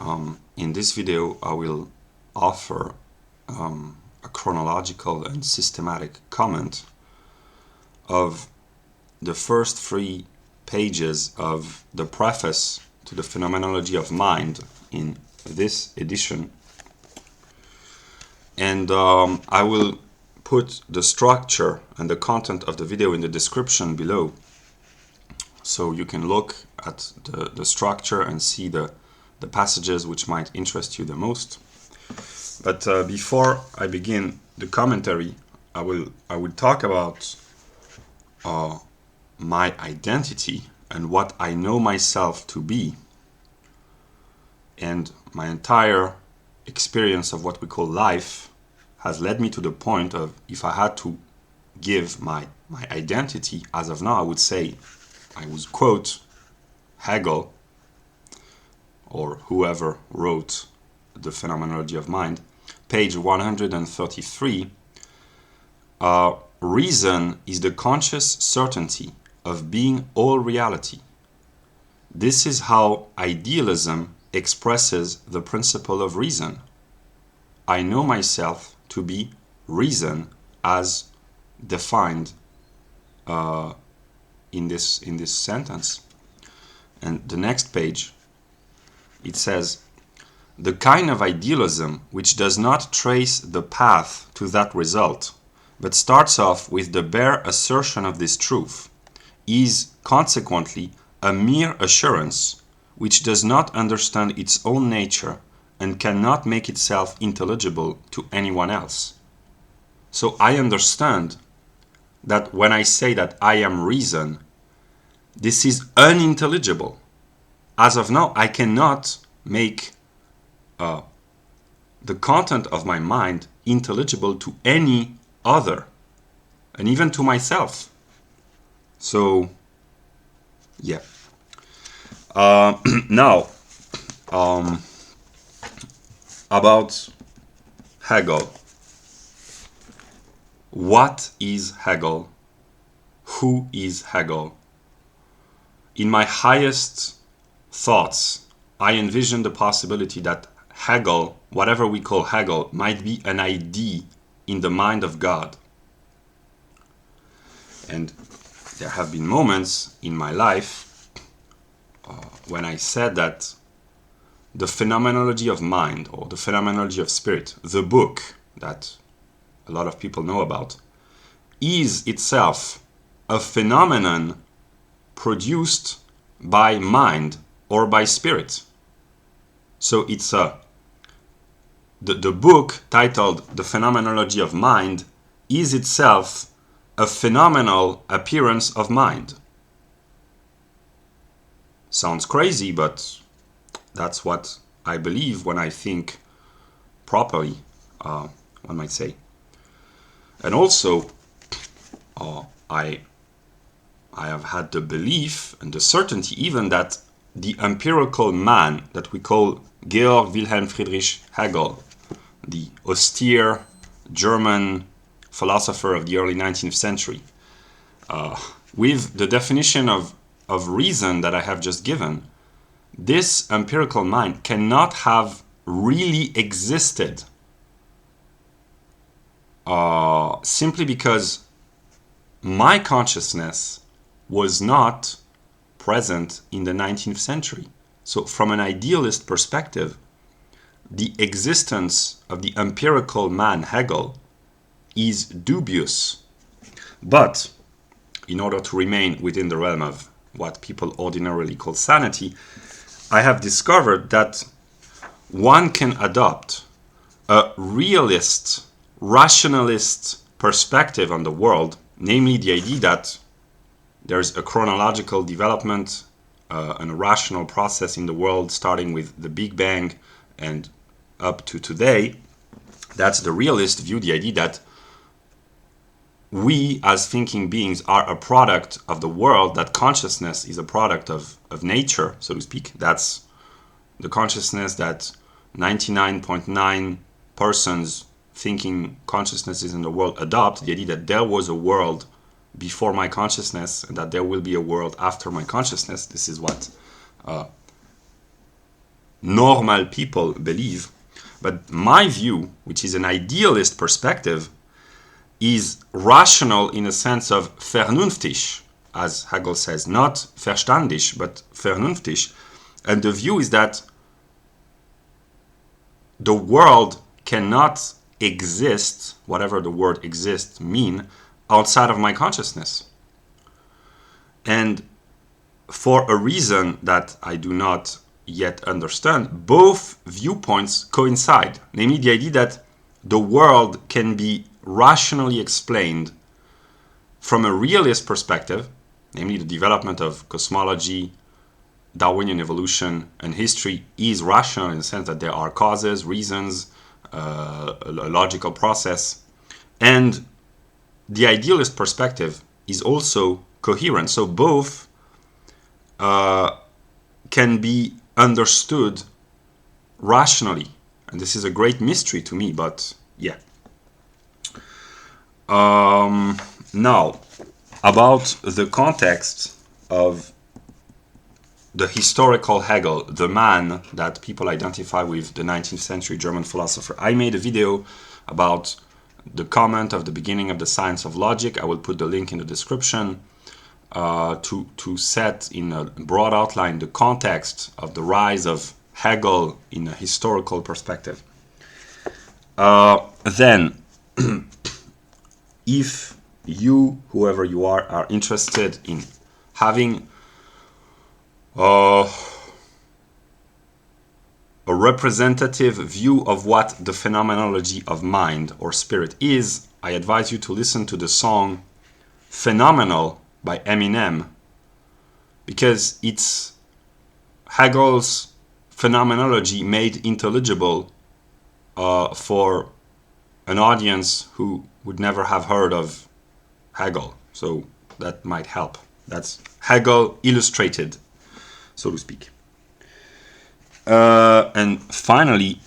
In this video I will offer a chronological and systematic comment of the first 3 pages of the preface to the Phenomenology of Mind in this edition, and I will put the structure and the content of the video in the description below, so you can look at the structure and see the passages which might interest you the most. But before I begin the commentary, I will talk about my identity and what I know myself to be, and my entire experience of what we call life has led me to the point of, if I had to give my identity as of now, I would say, I would quote Hegel or whoever wrote the Phenomenology of Mind, page 133, reason is the conscious certainty of being all reality. This is how idealism expresses the principle of reason. I know myself to be reason as defined in this sentence. And the next page, it says, the kind of idealism which does not trace the path to that result, but starts off with the bare assertion of this truth, is consequently a mere assurance which does not understand its own nature and cannot make itself intelligible to anyone else. So I understand that when I say that I am reason, this is unintelligible. As of now, I cannot make the content of my mind intelligible to any other, and even to myself. So, yeah. Now, about Hegel. What is Hegel? Who is Hegel? In my highest thoughts, I envision the possibility that Hegel, whatever we call Hegel, might be an idea in the mind of God. And there have been moments in my life when I said that the Phenomenology of Mind, or the Phenomenology of Spirit, the book that a lot of people know about, is itself a phenomenon produced by mind or by spirit. So it's the book titled The Phenomenology of Mind is itself a phenomenal appearance of mind. Sounds crazy, but that's what I believe when I think properly, one might say. And also, I have had the belief and the certainty even that the empirical man that we call Georg Wilhelm Friedrich Hegel, the austere German philosopher of the early 19th century, with the definition of reason that I have just given, this empirical mind cannot have really existed simply because my consciousness was not present in the 19th century. So from an idealist perspective, the existence of the empirical man Hegel is dubious. But in order to remain within the realm of what people ordinarily call sanity, I have discovered that one can adopt a realist, rationalist perspective on the world, namely the idea that there's a chronological development and a rational process in the world starting with the Big Bang and up to today. That's the realist view, the idea that we as thinking beings are a product of the world, that consciousness is a product of nature, so to speak. That's the consciousness that 99.9 persons thinking consciousnesses in the world adopt, the idea that there was a world before my consciousness and that there will be a world after my consciousness. This is what normal people believe. But my view, which is an idealist perspective, is rational in a sense of vernünftig, as Hegel says, not verstandig, but vernünftig. And the view is that the world cannot exist, whatever the word exist mean, outside of my consciousness. And for a reason that I do not yet understand, both viewpoints coincide. Namely, the idea that the world can be rationally explained from a realist perspective, namely the development of cosmology, Darwinian evolution, and history is rational in the sense that there are causes, reasons, a logical process. And the idealist perspective is also coherent. So both can be understood rationally. And this is a great mystery to me, but yeah. Now, about the context of the historical Hegel, the man that people identify with the 19th century German philosopher. I made a video about the comment of the beginning of the science of logic. I will put the link in the description to set in a broad outline the context of the rise of Hegel in a historical perspective. Then, if you, whoever you are interested in having a representative view of what the phenomenology of mind or spirit is, I advise you to listen to the song Phenomenal by Eminem, because it's Hegel's phenomenology made intelligible for an audience who would never have heard of Hegel. So that might help. That's Hegel illustrated, so to speak. And finally,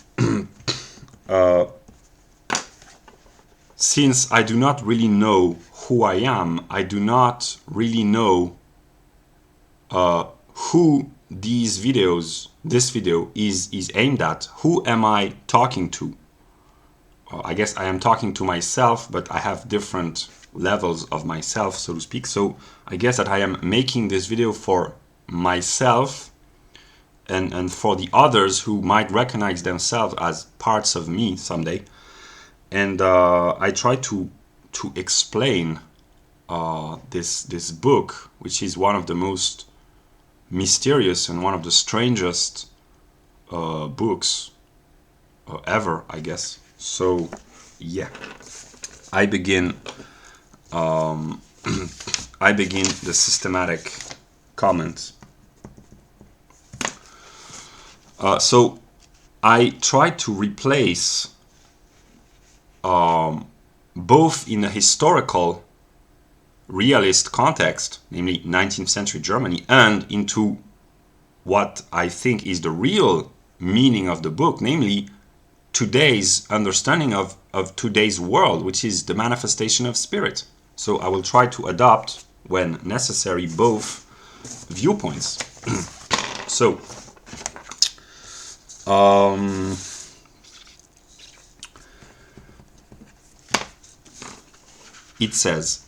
since I do not really know who I am, I do not really know who this video is aimed at. Who am I talking to? I guess I am talking to myself, but I have different levels of myself, so to speak. So I guess that I am making this video for myself and for the others who might recognize themselves as parts of me someday. And I try to explain this book, which is one of the most mysterious and one of the strangest books ever, I guess. So yeah, I begin the systematic comment. So I try to replace both in a historical realist context, namely 19th century Germany, and into what I think is the real meaning of the book, namely today's understanding of today's world, which is the manifestation of spirit. So I will try to adopt, when necessary, both viewpoints. So it says,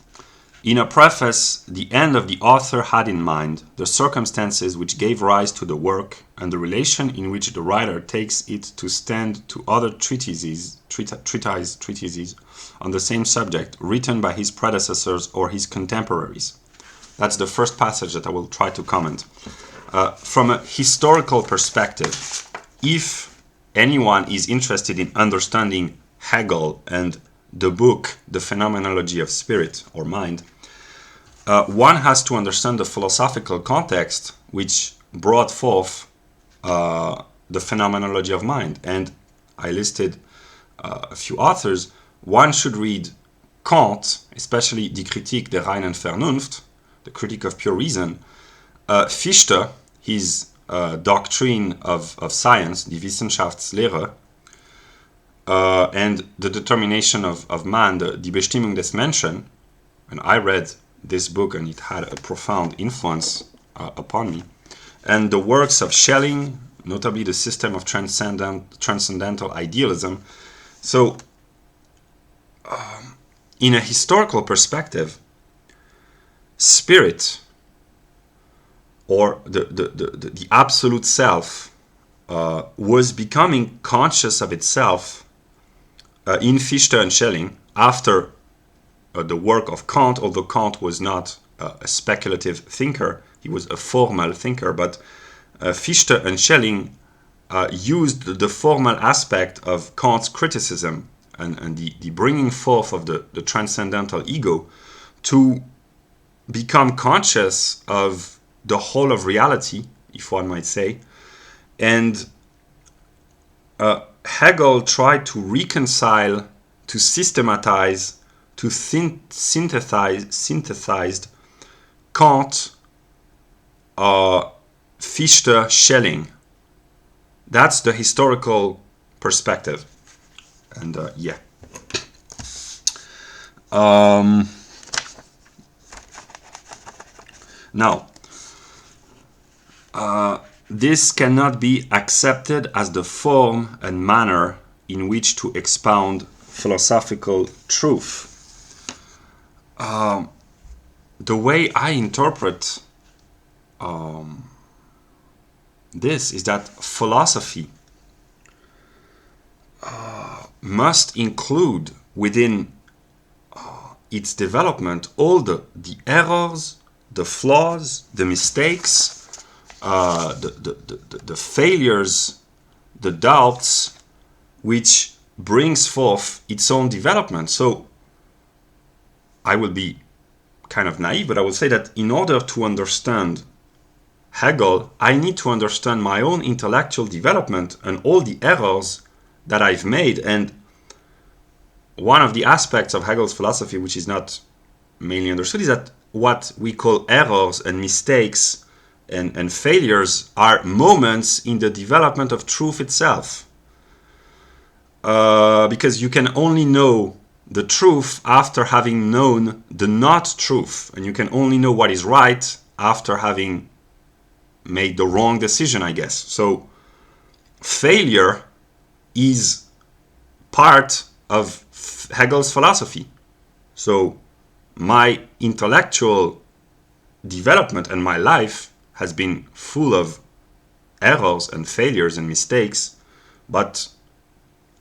in a preface, the end of the author had in mind the circumstances which gave rise to the work and the relation in which the writer takes it to stand to other treatises on the same subject written by his predecessors or his contemporaries. That's the first passage that I will try to comment. From a historical perspective, if anyone is interested in understanding Hegel and the book, The Phenomenology of Spirit or Mind, one has to understand the philosophical context which brought forth the Phenomenology of Mind. And I listed a few authors. One should read Kant, especially Die Kritik der reinen Vernunft, the Critique of Pure Reason, Fichte, his doctrine of science, die Wissenschaftslehre, and the determination of man, die Bestimmung des Menschen. And I read this book and it had a profound influence upon me. And the works of Schelling, notably the system of transcendental idealism. So, in a historical perspective, spirit, or the absolute self, was becoming conscious of itself in Fichte and Schelling after the work of Kant, although Kant was not a speculative thinker, he was a formal thinker, but Fichte and Schelling used the formal aspect of Kant's criticism and the bringing forth of the transcendental ego to become conscious of the whole of reality, if one might say. And Hegel tried to reconcile, to systematize, to synthesize Kant, Fichte, Schelling. That's the historical perspective. And yeah. Now, this cannot be accepted as the form and manner in which to expound philosophical truth. The way I interpret this is that philosophy must include within its development all the errors, the flaws, the mistakes, the failures, the doubts, which brings forth its own development. So I will be kind of naive, but I will say that in order to understand Hegel, I need to understand my own intellectual development and all the errors that I've made. And one of the aspects of Hegel's philosophy, which is not mainly understood, is that what we call errors and mistakes and failures are moments in the development of truth itself. Because you can only know the truth after having known the not truth, and you can only know what is right after having made the wrong decision, I guess. So failure is part of Hegel's philosophy. So my intellectual development and my life has been full of errors and failures and mistakes, but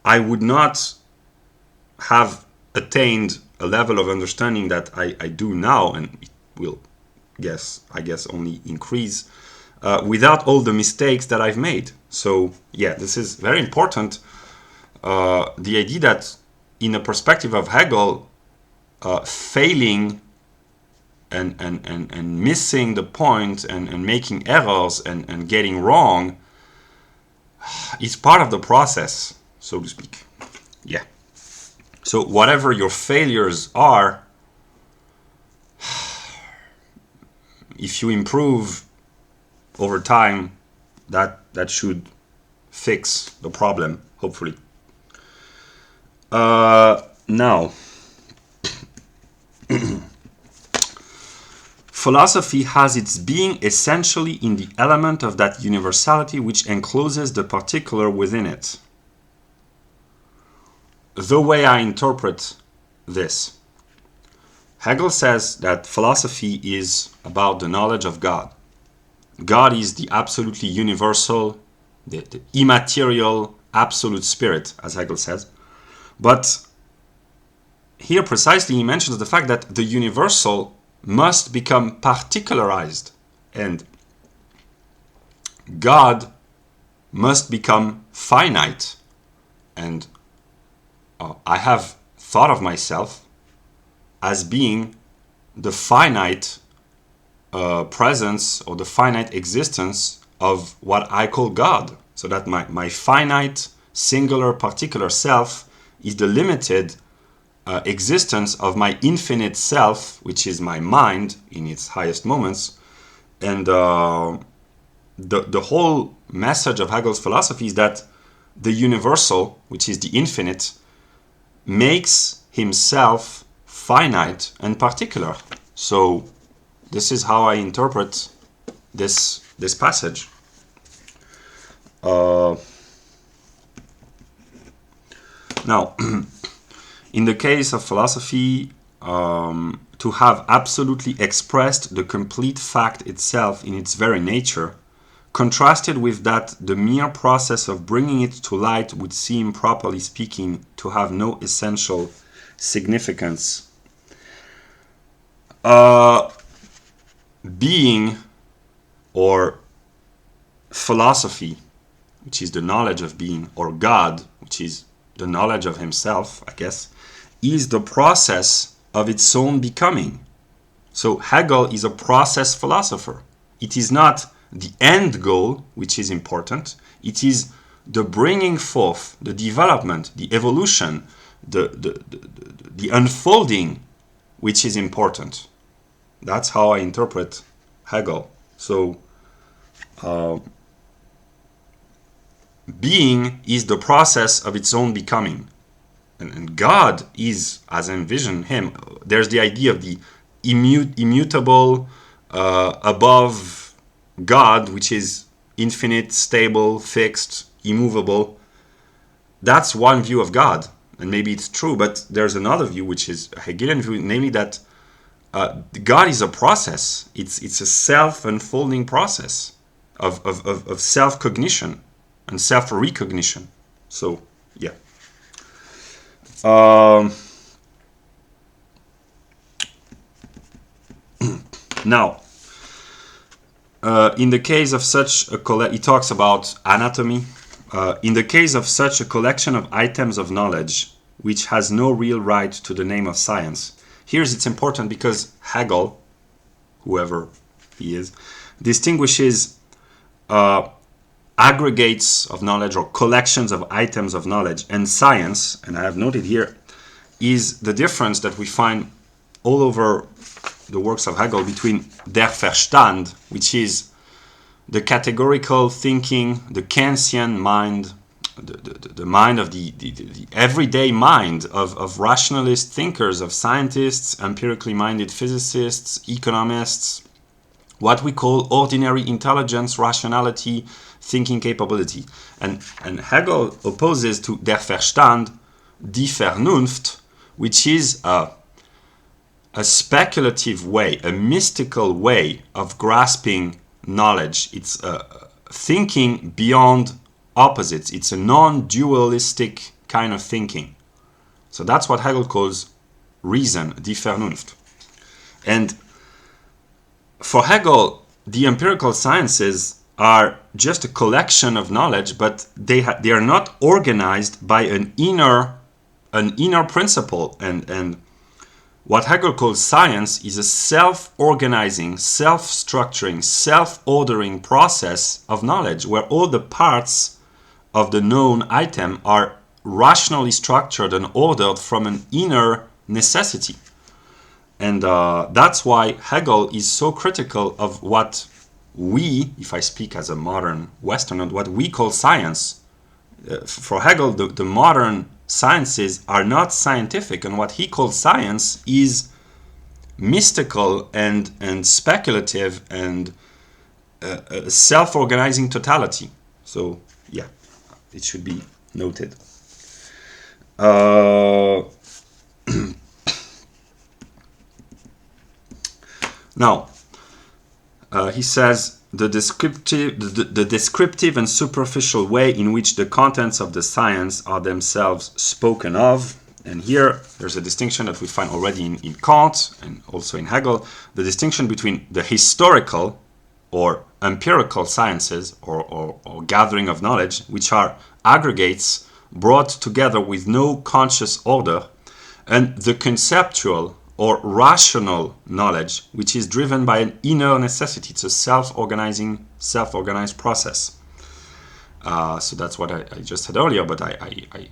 I would not have attained a level of understanding that I do now, and it will, I guess, only increase without all the mistakes that I've made. So yeah, this is very important. The idea that in a perspective of Hegel, failing and missing the point and making errors and getting wrong is part of the process, so to speak. Yeah. So whatever your failures are, if you improve over time, that should fix the problem, hopefully. Now, philosophy has its being essentially in the element of that universality which encloses the particular within it. The way I interpret this, Hegel says that philosophy is about the knowledge of God. God is the absolutely universal, the immaterial, absolute spirit, as Hegel says. But here precisely he mentions the fact that the universal must become particularized, and God must become finite. And I have thought of myself as being the finite presence or the finite existence of what I call God. So that my finite, singular, particular self is the limited existence of my infinite self, which is my mind in its highest moments. And the whole message of Hegel's philosophy is that the universal, which is the infinite, makes himself finite and particular. So this is how I interpret this passage. Now, in the case of philosophy, to have absolutely expressed the complete fact itself in its very nature, contrasted with that the mere process of bringing it to light would seem, properly speaking, to have no essential significance. Being, or philosophy, which is the knowledge of being, or God, which is the knowledge of himself, I guess, is the process of its own becoming. So Hegel is a process philosopher. It is not the end goal, which is important. It is the bringing forth, the development, the evolution, the unfolding, which is important. That's how I interpret Hegel. So being is the process of its own becoming. And God is, as I envision him, there's the idea of the immutable above God, which is infinite, stable, fixed, immovable. That's one view of God, and maybe it's true, but there's another view, which is a Hegelian view, namely that God is a process. It's a self-unfolding process of self-cognition and self-recognition. So, yeah. Now, in the case of such a he talks about anatomy. In the case of such a collection of items of knowledge, which has no real right to the name of science. Here's it's important because Hegel, whoever he is, distinguishes aggregates of knowledge or collections of items of knowledge and science, and I have noted here, is the difference that we find all over the works of Hegel between der Verstand, which is the categorical thinking, the Kantian mind, the mind of the everyday mind of rationalist thinkers, of scientists, empirically minded physicists, economists, what we call ordinary intelligence, rationality, thinking capability. And Hegel opposes to der Verstand die Vernunft, which is a speculative way, a mystical way of grasping knowledge. It's thinking beyond opposites. It's a non-dualistic kind of thinking. So that's what Hegel calls reason, die Vernunft. And for Hegel, the empirical sciences are just a collection of knowledge, but they are not organized by an inner principle. And what Hegel calls science is a self-organizing, self-structuring, self-ordering process of knowledge, where all the parts of the known item are rationally structured and ordered from an inner necessity. And that's why Hegel is so critical of what we, if I speak as a modern Westerner, what we call science. For Hegel, the modern sciences are not scientific, and what he calls science is mystical and speculative and a self-organizing totality. So, yeah, it should be noted. Now, he says the descriptive and superficial way in which the contents of the science are themselves spoken of. And here there's a distinction that we find already in Kant and also in Hegel, the distinction between the historical or empirical sciences or gathering of knowledge, which are aggregates brought together with no conscious order, and the conceptual or rational knowledge, which is driven by an inner necessity. It's a self-organized process. So that's what I just said earlier, but I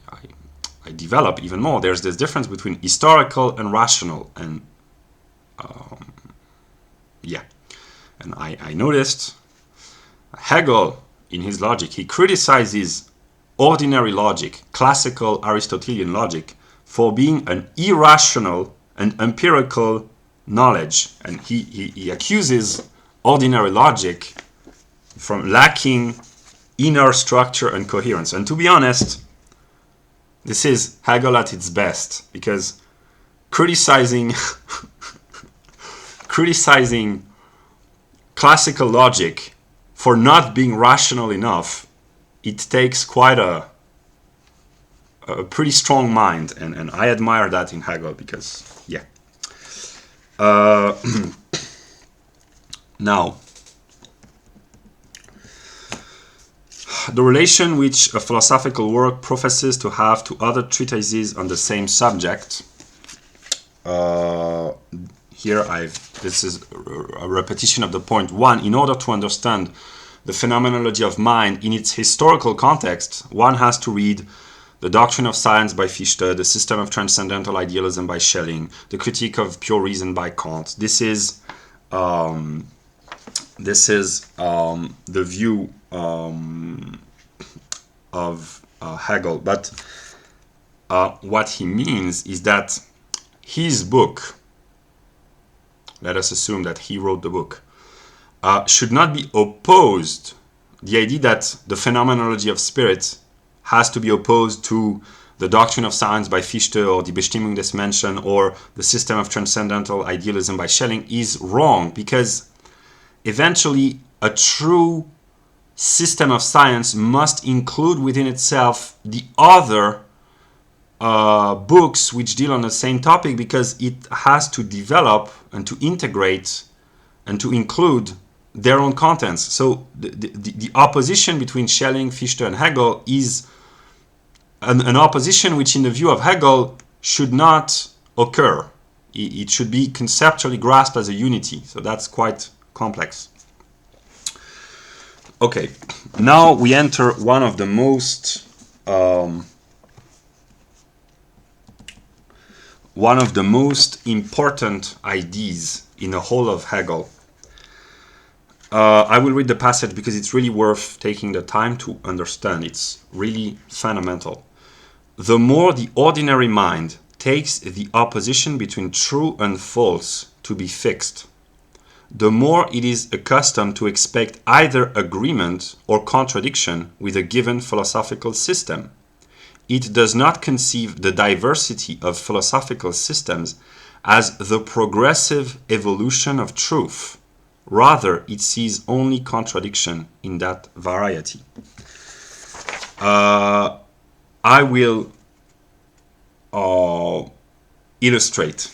develop even more. There's this difference between historical and rational, and and I noticed Hegel, in his logic, he criticizes ordinary logic, classical Aristotelian logic, for being an irrational and empirical knowledge, and he accuses ordinary logic from lacking inner structure and coherence. And to be honest, this is Hegel at its best, because criticizing criticizing classical logic for not being rational enough, it takes quite a pretty strong mind, and I admire that in Hegel, because yeah. Now, the relation which a philosophical work professes to have to other treatises on the same subject. Here this is a repetition of the point one. In order to understand the phenomenology of mind in its historical context, one has to read The Doctrine of Science by Fichte, The System of Transcendental Idealism by Schelling, The Critique of Pure Reason by Kant. This is the view of Hegel. But what he means is that his book, let us assume that he wrote the book, should not be opposed. The idea that the Phenomenology of Spirit has to be opposed to the Doctrine of Science by Fichte or the Bestimmung des Menschen or the System of Transcendental Idealism by Schelling is wrong, because eventually a true system of science must include within itself the other books which deal on the same topic, because it has to develop and to integrate and to include their own contents. So the opposition between Schelling, Fichte, and Hegel is an opposition which, in the view of Hegel, should not occur. It should be conceptually grasped as a unity. So that's quite complex. Okay, now we enter one of the most important ideas in the whole of Hegel. I will read the passage because it's really worth taking the time to understand. It's really fundamental. The more the ordinary mind takes the opposition between true and false to be fixed, the more it is accustomed to expect either agreement or contradiction with a given philosophical system. It does not conceive the diversity of philosophical systems as the progressive evolution of truth. Rather, it sees only contradiction in that variety. I will illustrate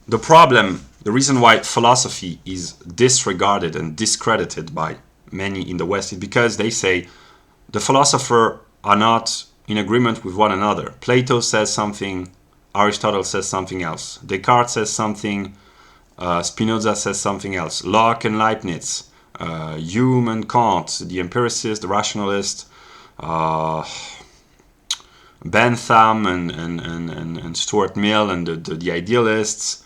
the problem. The reason why philosophy is disregarded and discredited by many in the West is because they say the philosophers are not in agreement with one another. Plato says something, Aristotle says something else. Descartes says something, Spinoza says something else. Locke and Leibniz, Hume and Kant, the empiricist, the rationalist, Bentham and Stuart Mill and the idealists.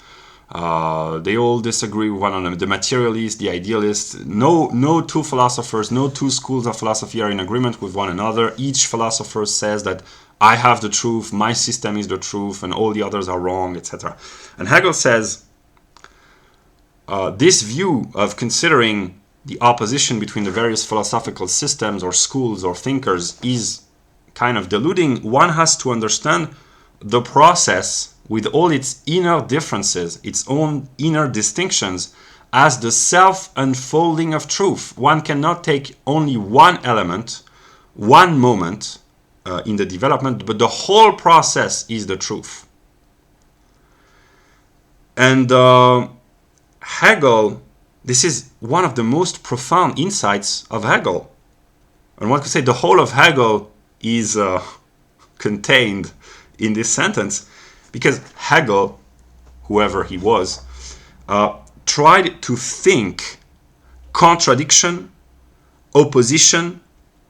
They all disagree with one another. The materialists, the idealists. No two philosophers, no two schools of philosophy are in agreement with one another. Each philosopher says that I have the truth, my system is the truth, and all the others are wrong, etc. And Hegel says this view of considering the opposition between the various philosophical systems or schools or thinkers is kind of deluding. One has to understand the process with all its inner differences, its own inner distinctions, as the self-unfolding of truth. One cannot take only one element, one moment in the development, but the whole process is the truth. And Hegel, this is one of the most profound insights of Hegel. And one could say the whole of Hegel is contained in this sentence, because Hegel, whoever he was, tried to think contradiction, opposition,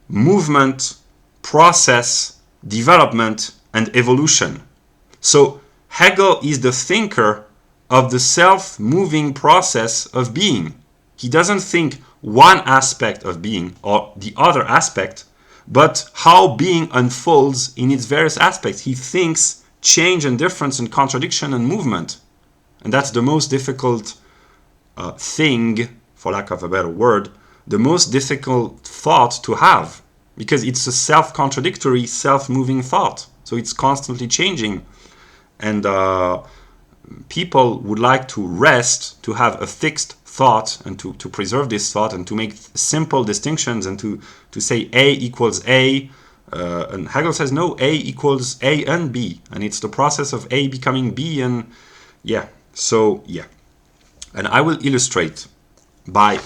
movement, process, development, and evolution. So Hegel is the thinker of the self-moving process of being. He doesn't think one aspect of being or the other aspect, but how being unfolds in its various aspects. He thinks change and difference and contradiction and movement. And that's the most difficult thing, for lack of a better word, the most difficult thought to have, because it's a self-contradictory, self-moving thought. So it's constantly changing. And people would like to rest, to have a fixed thought, and to preserve this thought, and to make simple distinctions, and to say A equals A. And Hegel says, no, A equals A and B. And it's the process of A becoming B. And yeah, so yeah. And I will illustrate by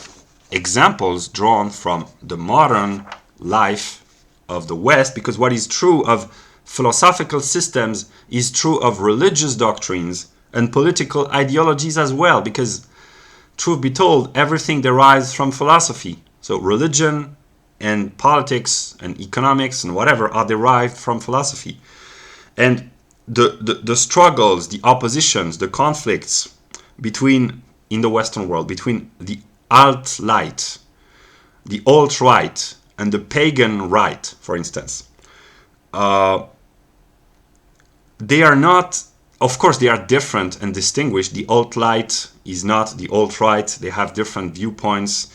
examples drawn from the modern life of the West, because what is true of philosophical systems is true of religious doctrines and political ideologies as well, because truth be told, everything derives from philosophy. So religion and politics and economics and whatever are derived from philosophy. And the struggles, the oppositions, the conflicts between, in the Western world, between the alt-right, the alt-right, and the pagan right, for instance, they are not, of course, they are different and distinguished. The alt-right is not the alt-right. They have different viewpoints,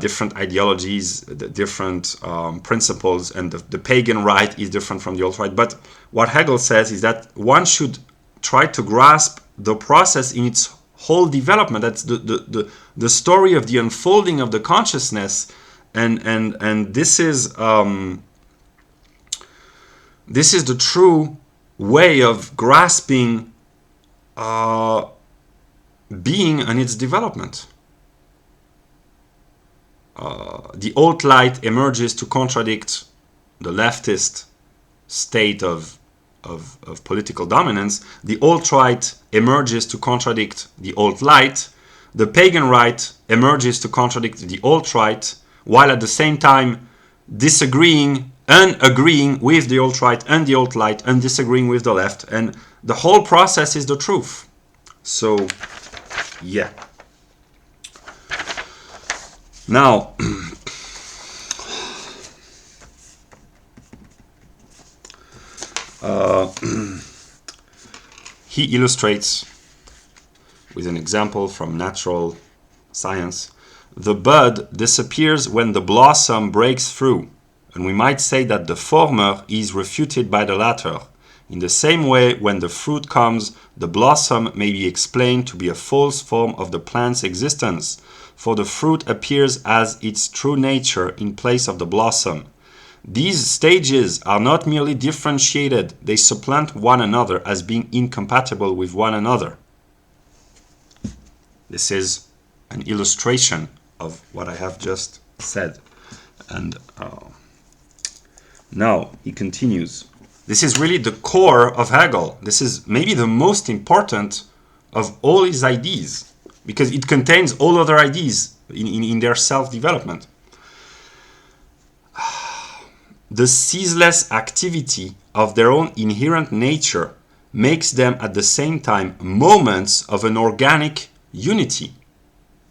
different ideologies, different principles, and the pagan right is different from the alt-right. But what Hegel says is that one should try to grasp the process in its whole development. That's the story of the unfolding of the consciousness, and this is the true way of grasping being and its development. The alt-right emerges to contradict the leftist state of political dominance. The alt-right emerges to contradict the alt-right. The pagan right emerges to contradict the alt-right, while at the same time disagreeing and agreeing with the alt-right and the alt-right and disagreeing with the left. And the whole process is the truth. So, yeah. Now, he illustrates with an example from natural science. The bud disappears when the blossom breaks through, and we might say that the former is refuted by the latter. In the same way, when the fruit comes, the blossom may be explained to be a false form of the plant's existence, for the fruit appears as its true nature in place of the blossom. These stages are not merely differentiated, they supplant one another as being incompatible with one another. This is an illustration of what I have just said. And now he continues. This is really the core of Hegel. This is maybe the most important of all his ideas, because it contains all other ideas in their self-development. The ceaseless activity of their own inherent nature makes them at the same time moments of an organic unity.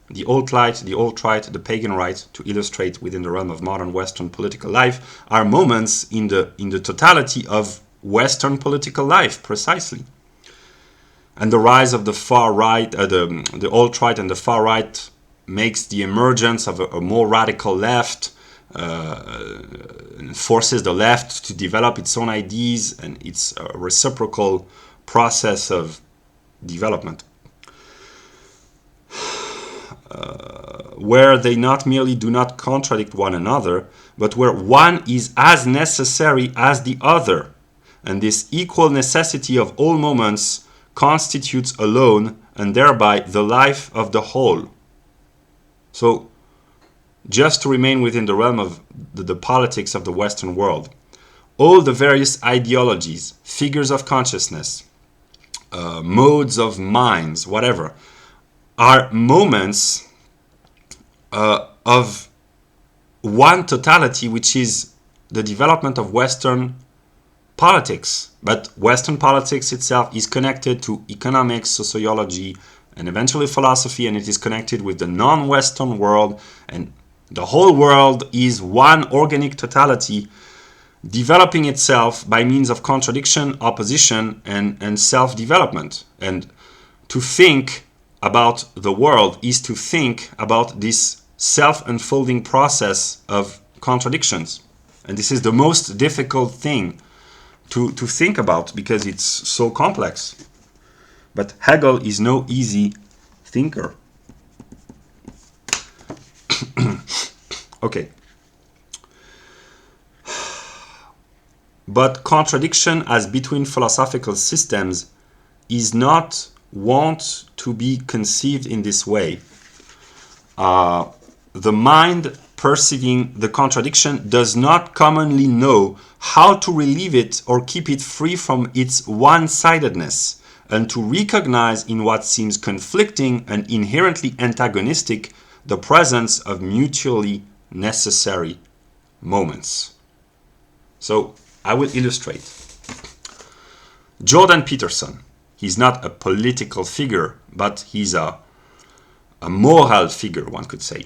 The alt-right, the pagan right, to illustrate within the realm of modern Western political life, are moments in the totality of Western political life, precisely. And the rise of the far right, the alt-right and the far right, makes the emergence of a more radical left, forces the left to develop its own ideas, and it's a reciprocal process of development. Where they not merely do not contradict one another, but where one is as necessary as the other, and this equal necessity of all moments constitutes alone and thereby the life of the whole. So, just to remain within the realm of the politics of the Western world, all the various ideologies, figures of consciousness, modes of minds, whatever, are moments of one totality, which is the development of Western politics. But Western politics itself is connected to economics, sociology, and eventually philosophy, and it is connected with the non-Western world, and the whole world is one organic totality developing itself by means of contradiction, opposition, and self-development. And to think about the world is to think about this self-unfolding process of contradictions. And this is the most difficult thing to think about because it's so complex. But Hegel is no easy thinker. Okay. But contradiction as between philosophical systems is not want to be conceived in this way. The mind perceiving the contradiction does not commonly know how to relieve it or keep it free from its one-sidedness, and to recognize in what seems conflicting and inherently antagonistic the presence of mutually necessary moments. So I will illustrate. Jordan Peterson, he's not a political figure, but he's a moral figure, one could say.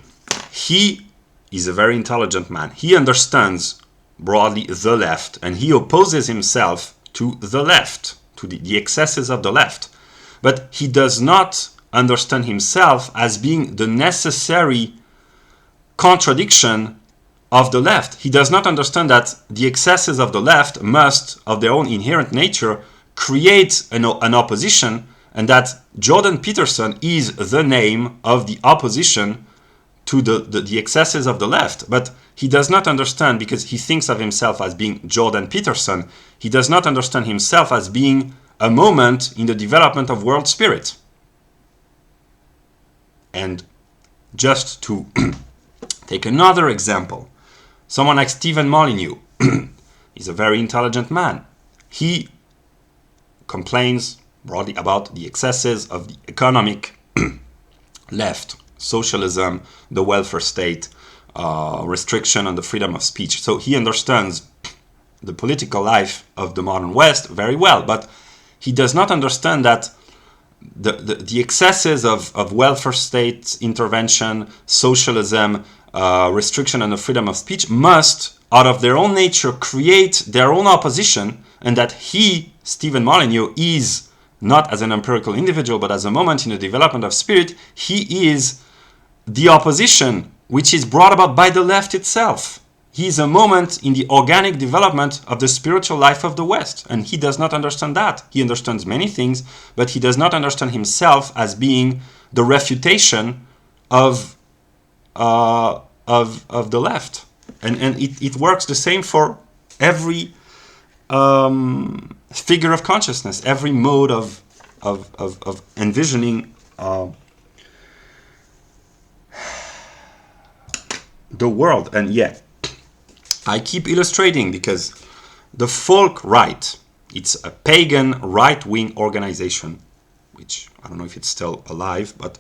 He is a very intelligent man. He understands broadly the left, and he opposes himself to the left, to the excesses of the left. But he does not understand himself as being the necessary contradiction of the left. He does not understand that the excesses of the left must, of their own inherent nature, create an opposition, and that Jordan Peterson is the name of the opposition to the excesses of the left. But he does not understand, because he thinks of himself as being Jordan Peterson, he does not understand himself as being a moment in the development of world spirit. And just to take another example, someone like Stephen Molyneux is a very intelligent man. He complains broadly about the excesses of the economic left, socialism, the welfare state, restriction on the freedom of speech. So he understands the political life of the modern West very well, but he does not understand that the excesses of welfare state intervention, socialism, restriction on the freedom of speech must, out of their own nature, create their own opposition, and that he, Stephen Molyneux, is not as an empirical individual, but as a moment in the development of spirit, he is the opposition which is brought about by the left itself. He is a moment in the organic development of the spiritual life of the West, and he does not understand that. He understands many things, but he does not understand himself as being the refutation of the left. And it works the same for every figure of consciousness, every mode of envisioning the world. And yet, I keep illustrating because the folk right, it's a pagan right-wing organization, which I don't know if it's still alive, but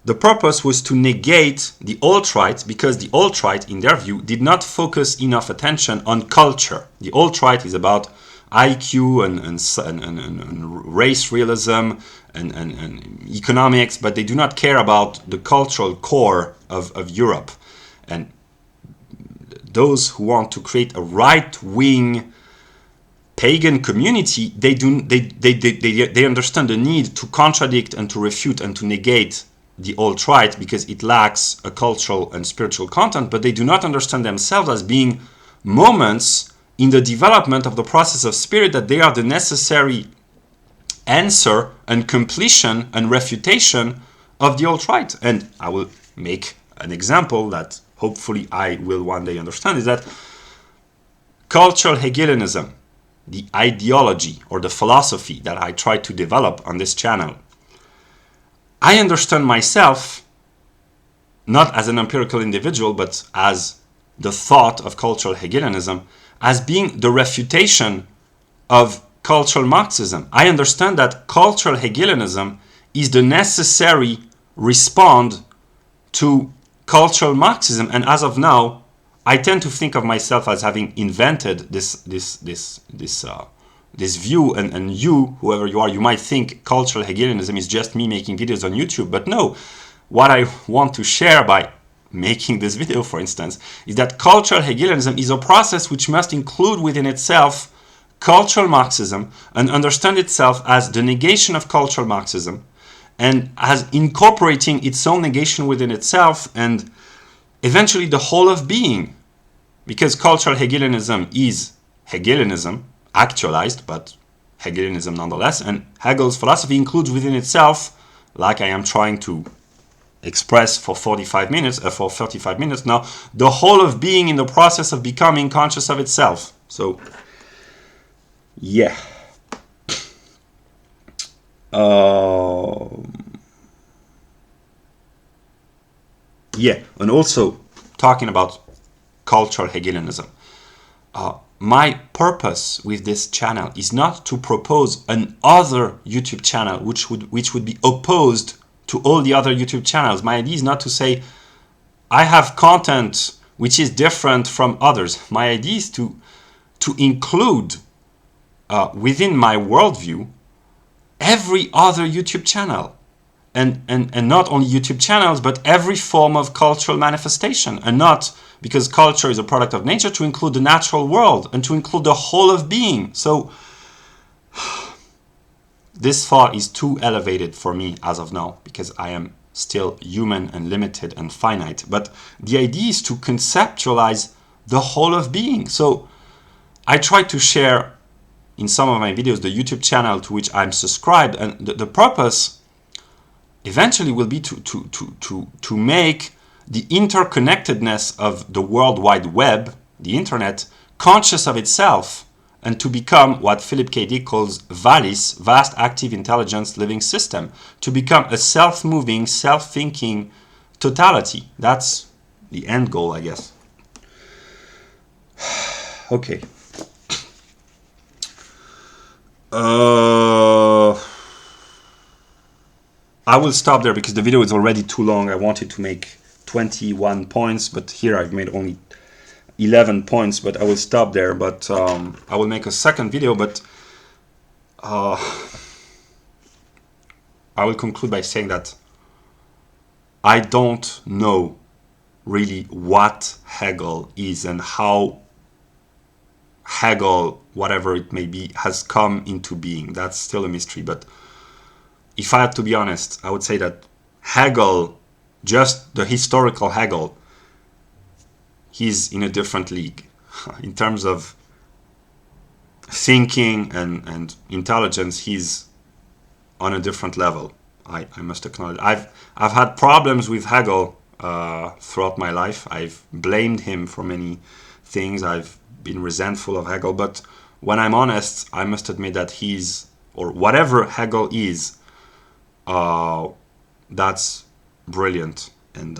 the purpose was to negate the alt-right, because the alt-right, in their view, did not focus enough attention on culture. The alt-right is about IQ and race realism and economics, but they do not care about the cultural core of Europe. And those who want to create a right-wing pagan community, they understand the need to contradict and to refute and to negate the alt-right because it lacks a cultural and spiritual content, but they do not understand themselves as being moments in the development of the process of spirit, that they are the necessary answer and completion and refutation of the alt-right. And I will make an example that hopefully I will one day understand, is that Cultural Hegelianism, the ideology or the philosophy that I try to develop on this channel, I understand myself not as an empirical individual, but as the thought of Cultural Hegelianism, as being the refutation of cultural Marxism. I understand that Cultural Hegelianism is the necessary response to cultural Marxism, and as of now, I tend to think of myself as having invented this view, and you, whoever you are, you might think Cultural Hegelianism is just me making videos on YouTube, but no. What I want to share by making this video, for instance, is that Cultural Hegelianism is a process which must include within itself cultural Marxism and understand itself as the negation of cultural Marxism, and as incorporating its own negation within itself, and eventually the whole of being. Because cultural Hegelianism is Hegelianism, actualized, but Hegelianism nonetheless, and Hegel's philosophy includes within itself, like I am trying to express for 45 minutes, for 35 minutes now, the whole of being in the process of becoming conscious of itself. So, yeah. Yeah, and also talking about cultural Hegelianism. My purpose with this channel is not to propose another YouTube channel which would be opposed to all the other YouTube channels. My idea is not to say I have content which is different from others. My idea is to include within my worldview every other YouTube channel. And not only YouTube channels, but every form of cultural manifestation. And not, because culture is a product of nature, to include the natural world and to include the whole of being. So this thought is too elevated for me as of now, because I am still human and limited and finite. But the idea is to conceptualize the whole of being. So I try to share in some of my videos the YouTube channel to which I'm subscribed, and the purpose eventually will be to make the interconnectedness of the World Wide Web, the internet, conscious of itself, and to become what Philip K. Dick calls VALIS, vast active intelligence living system, to become a self-moving, self-thinking totality. That's the end goal, I guess. Okay. I will stop there because the video is already too long. I wanted to make 21 points, but here I've made only 11 points, but I will stop there. But I will make a second video, but I will conclude by saying that I don't know really what Hegel is and how Hegel, whatever it may be, has come into being. That's still a mystery, but if I had to be honest, I would say that Hegel, just the historical Hegel, he's in a different league in terms of thinking and intelligence. He's on a different level. I must acknowledge. I've had problems with Hegel throughout my life. I've blamed him for many things. I've been resentful of Hegel, but when I'm honest, I must admit that he's, or whatever Hegel is, that's brilliant. And